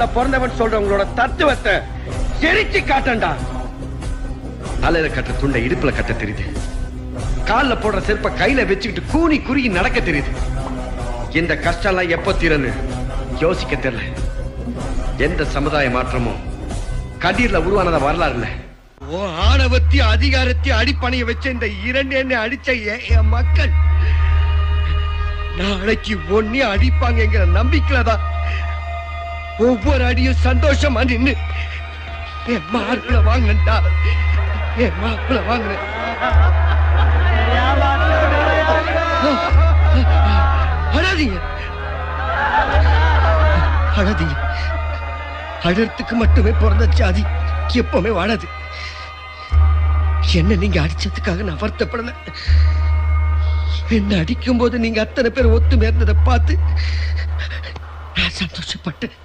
பிறந்தவன் சொல்ற உங்களோட தத்துவத்தை எரிச்சு காட்டண்டா. தலையில கட்ட துண்டை இடுப்புல கட்ட தெரியுது, கால்ல போடுற செருப்ப கையில வச்சுக்கிட்டு கூனி குறுகி நடக்க தெரியுது. இந்த கஷ்டம் எல்லாம் எப்போ தீரன்னு யோசிக்க தெரியல. எந்த சமுதாய மாற்றமும் கண்ணீர்ல உருவானத வரலாறு இல்ல. ஓ ஆணவத்தி அதிகாரத்தை அடிப்பணைய வச்ச இந்த இரண்டு எண்ணெய் அடிச்ச என் மக்கள் நாளைக்கு ஒன்னே அடிப்பாங்கிற நம்பிக்கையில்தான் ஒவ்வொரு அடியும் சந்தோஷமா நின்னு என் மார்பிள வாங்கினா, என் மார்பிள வாங்கினேன். அழாதீங்க, அழாதீங்க. அழறதுக்கு மட்டுமே பிறந்த ஜாதி எப்பவுமே வாழாது. என்ன நீங்க அடிச்சதுக்காக நான் வருத்தப்படல. என்ன அடிக்கும் போது நீங்க அத்தனை பேர் ஒத்துமை இருந்ததை பார்த்து நான் சந்தோஷப்பட்டேன்.